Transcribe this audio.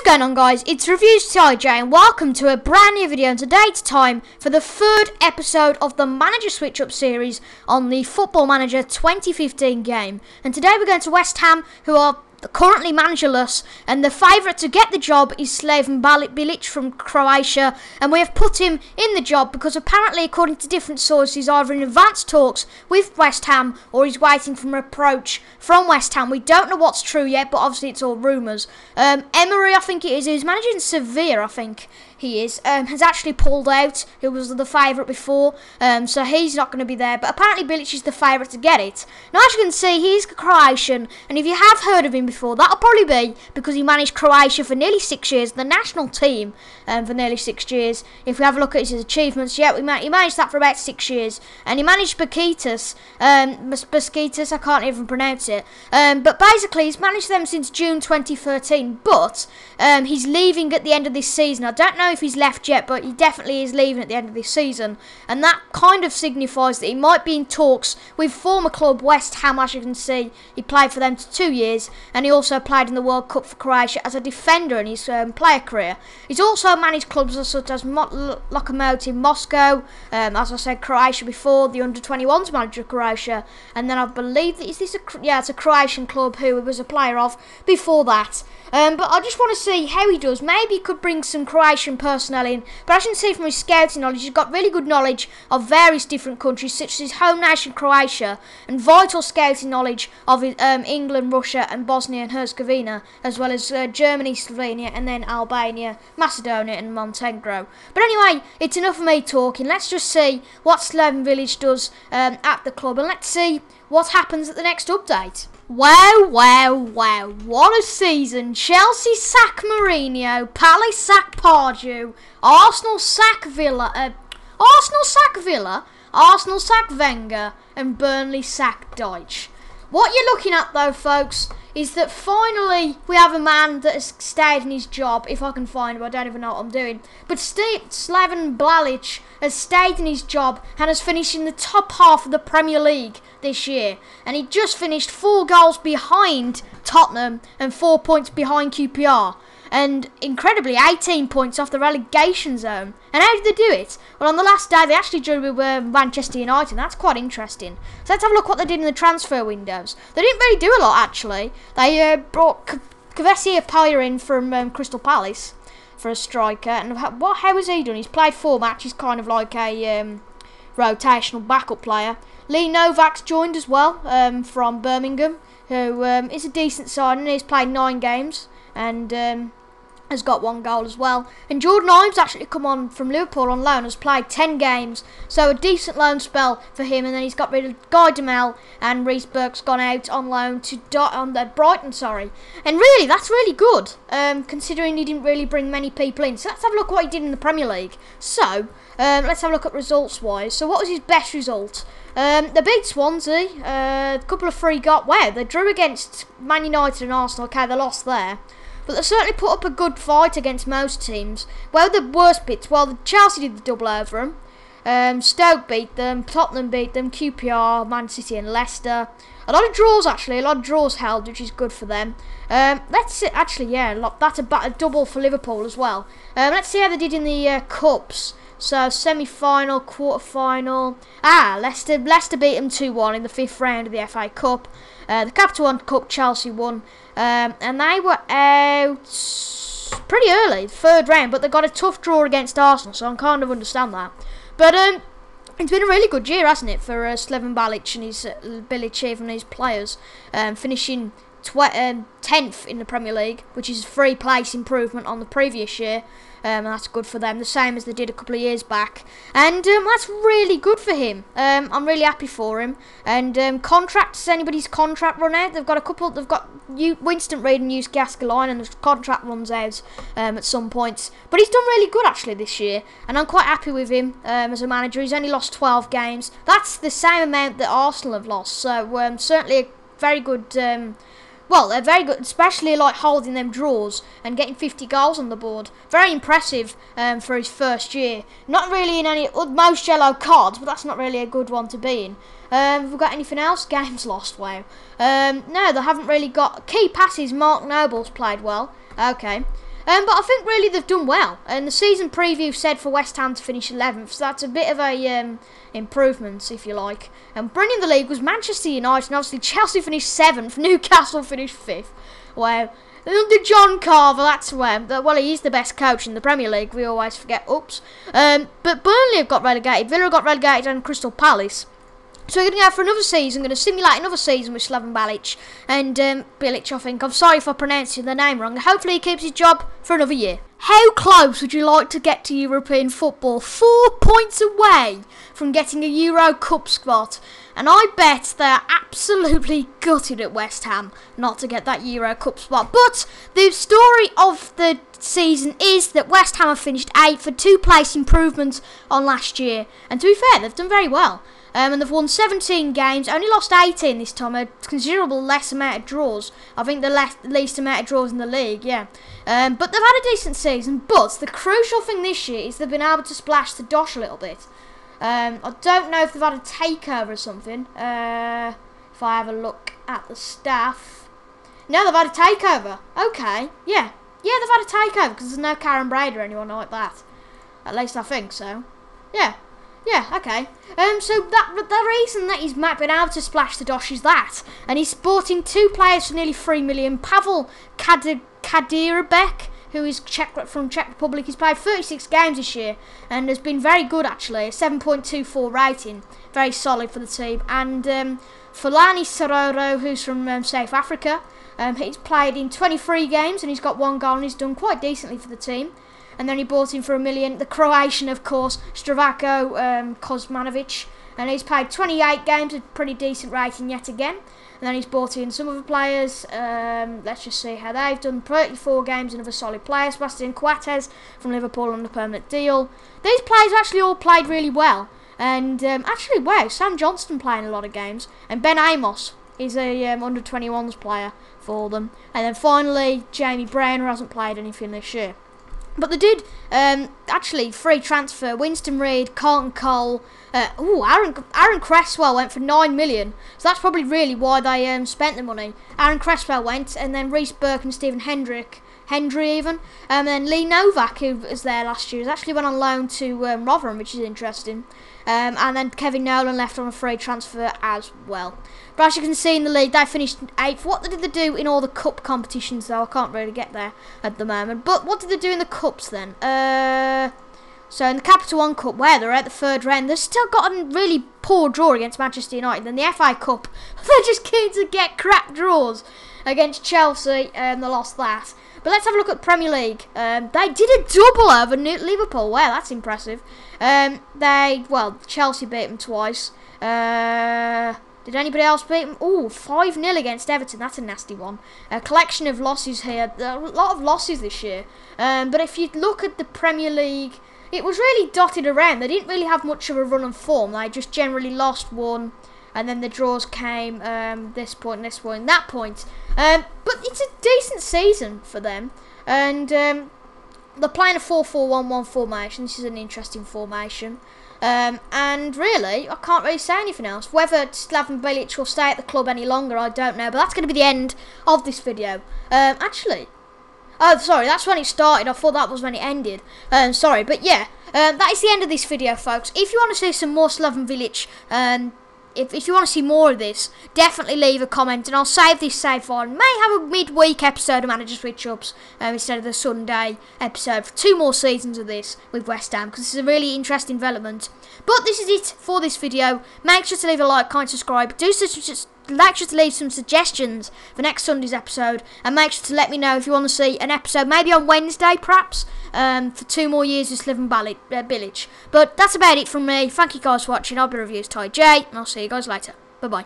going on, guys? It's Reviews TIJ and welcome to a brand new video, and today it's time for the third episode of the Manager Switch Up series on the Football Manager 2015 game. And today we're going to West Ham, who are currently managerless, and the favourite to get the job is Slaven Bilić from Croatia, and we have put him in the job because apparently, according to different sources, he's either in advanced talks with West Ham or he's waiting for an approach from West Ham. We don't know what's true yet, but obviously it's all rumours. Emery, I think it is, who's managing Sevilla, I think he is, has actually pulled out. He was the favourite before, so he's not going to be there, but apparently Bilić is the favourite to get it. Now, as you can see, he's Croatian, and if you have heard of him before, that'll probably be because he managed Croatia for nearly 6 years, the national team for nearly 6 years. If we have a look at his achievements, yeah, he managed that for about 6 years, and he managed Besiktas, I can't even pronounce it, but basically he's managed them since June 2013, but he's leaving at the end of this season. I don't know if he's left yet, but he definitely is leaving at the end of this season, and that kind of signifies that he might be in talks with former club West Ham. As you can see, he played for them for 2 years, and he also played in the World Cup for Croatia as a defender in his player career. He's also managed clubs such as Lokomotiv Moscow, as I said, Croatia before, the under-21s manager of Croatia, and then I believe that it's a Croatian club who he was a player of before that. But I just want to see how he does. Maybe he could bring some Croatian personnel in, but as you can see from his scouting knowledge, he's got really good knowledge of various different countries, such as his home nation Croatia, and vital scouting knowledge of England, Russia and Bosnia and Herzegovina, as well as Germany, Slovenia and then Albania, Macedonia and Montenegro. But anyway, it's enough of me talking. Let's just see what Slaven Bilić does at the club, and let's see what happens at the next update. Wow, what a season. Chelsea sack Mourinho, Palace sack Pardew, Arsenal sack Villa, Arsenal sack Wenger, and Burnley sack Dyche. What you're looking at though, folks, is that finally we have a man that has stayed in his job, if I can find him. I don't even know what I'm doing. But Slaven Bilić has stayed in his job and has finished in the top half of the Premier League this year. And he just finished 4 goals behind Tottenham and 4 points behind QPR. And incredibly, 18 points off the relegation zone. And how did they do it? Well, on the last day, they actually drew with Manchester United, and that's quite interesting. So let's have a look what they did in the transfer windows. They didn't really do a lot, actually. They brought Kvesi in from Crystal Palace for a striker. And how has he done? He's played 4 matches, kind of like a rotational backup player. Lee Novak's joined as well from Birmingham, who is a decent side, and he's played 9 games. And has got 1 goal as well. And Jordan Ives actually come on from Liverpool on loan, has played 10 games, so a decent loan spell for him. And then he's got rid of Guy Demel, and Reece Burke's gone out on loan to Brighton, And really, that's really good, considering he didn't really bring many people in. So let's have a look what he did in the Premier League. So let's have a look at results-wise. So what was his best result? They beat Swansea, a couple of free got. Wow, they drew against Man United and Arsenal. Okay, they lost there. But they certainly put up a good fight against most teams. Well, the worst bits, well, Chelsea did the double over them. Stoke beat them, Tottenham beat them, QPR, Man City and Leicester. A lot of draws, actually. A lot of draws held, which is good for them. Let's see, actually, yeah, that's a double for Liverpool as well. Let's see how they did in the cups. So, semi-final, quarter-final. Leicester beat them 2-1 in the 5th round of the FA Cup. The Capital One Cup, Chelsea won. And they were out pretty early, 3rd round, but they got a tough draw against Arsenal, so I kind of understand that. But it's been a really good year, hasn't it, for Slaven Bilić and his Bilić and his players, finishing 10th in the Premier League, which is a 3 place improvement on the previous year. And that's good for them, the same as they did a couple of years back. And that's really good for him. I'm really happy for him. And contracts, anybody's contract run out? They've got a couple. They've got Winston Reid and Hughes Gascoigne, and the contract runs out at some points. But he's done really good actually this year, and I'm quite happy with him as a manager. He's only lost 12 games. That's the same amount that Arsenal have lost. So certainly a very good. Well, they're very good, especially like holding them draws and getting 50 goals on the board. Very impressive for his first year. Not really in any most yellow cards, but that's not really a good one to be in. Have we got anything else? Games lost, wow. No, they haven't really got key passes. Mark Noble's played well. Okay. But I think really they've done well. And the season preview said for West Ham to finish 11th, so that's a bit of a improvement, if you like. And bringing the league was Manchester United, and obviously Chelsea finished 7th, Newcastle finished 5th. Wow. Under John Carver, that's where, well, he is the best coach in the Premier League, we always forget, oops. But Burnley have got relegated, Villa got relegated, and Crystal Palace. So we're going to go for another season, going to simulate another season with Slaven Bilić, and Bilić, I think. I'm sorry if I pronounced the name wrong. Hopefully he keeps his job for another year. How close would you like to get to European football? 4 points away from getting a Euro Cup spot. And I bet they're absolutely gutted at West Ham not to get that Euro Cup spot. But the story of the season is that West Ham have finished 8th for 2-place improvements on last year. And to be fair, they've done very well. And they've won 17 games, only lost 18 this time, a considerable less amount of draws. I think the least amount of draws in the league, yeah. But they've had a decent season, but the crucial thing this year is they've been able to splash the dosh a little bit. I don't know if they've had a takeover or something. If I have a look at the staff. No, they've had a takeover. Okay, yeah. Yeah, they've had a takeover because there's no Karen Braid or anyone like that. At least I think so. Yeah. Yeah, okay. So the reason that he's been able to splash the dosh is that. And he's bought in 2 players for nearly 3 million. Pavel Kadirabek, who is from Czech Republic. He's played 36 games this year and has been very good, actually. A 7.24 rating. Very solid for the team. And Fulani Sororo, who's from South Africa. He's played in 23 games and he's got 1 goal and he's done quite decently for the team. And then he bought in for $1 million. The Croatian, of course, Zdravko Kosmanovic. And he's played 28 games, a pretty decent rating yet again. And then he's bought in some other players. Let's just see how they've done. 34 games, another solid player. Sebastian Coates from Liverpool on a permanent deal. These players actually all played really well. And actually, wow, Sam Johnston playing a lot of games. And Ben Amos is a under-21s player for them. And then finally, Jamie Brown, who hasn't played anything this year. But they did, actually, free transfer. Winston Reid, Carlton Cole. Aaron Cresswell went for 9 million. So that's probably really why they spent the money. Aaron Cresswell went, and then Reece Burke and Stephen Hendry even. And then Lee Novak, who was there last year, actually went on loan to Rotherham, which is interesting. And then Kevin Nolan left on a free transfer as well. But as you can see in the league, they finished 8th. What did they do in all the cup competitions, though? I can't really get there at the moment. But what did they do in the cups, then? So in the Capital One Cup, where they're at the 3rd round, they've still got a really poor draw against Manchester United. Then the FA Cup, they're just keen to get crap draws against Chelsea, and they lost that. But let's have a look at Premier League. They did a double over Liverpool. Wow, that's impressive. Chelsea beat them twice. Did anybody else beat them? Oh, 5-0 against Everton. That's a nasty one. A collection of losses here. A lot of losses this year. But if you look at the Premier League, it was really dotted around. They didn't really have much of a run of form. They just generally lost one. And then the draws came this point, and that point. But it's a decent season for them. And they're playing a 4-4-1-1 formation. This is an interesting formation. And really, I can't really say anything else. Whether Slaven Bilić will stay at the club any longer, I don't know. But that's going to be the end of this video. Oh, sorry, that's when it started. I thought that was when it ended. Sorry, but yeah, that is the end of this video, folks. If you want to see some more Slaven Bilić, if you want to see more of this, definitely leave a comment, and I'll save this save file. May have a midweek episode of Manager Switch-Ups instead of the Sunday episode for 2 more seasons of this with West Ham, because this is a really interesting development. But this is it for this video. Make sure to leave a like, comment, subscribe. Make sure to leave some suggestions for next Sunday's episode, and make sure to let me know if you want to see an episode, maybe on Wednesday perhaps, for 2 more years of Slaven Bilić. But that's about it from me. Thank you guys for watching. I'll be Reviews Ty J, and I'll see you guys later. Bye bye.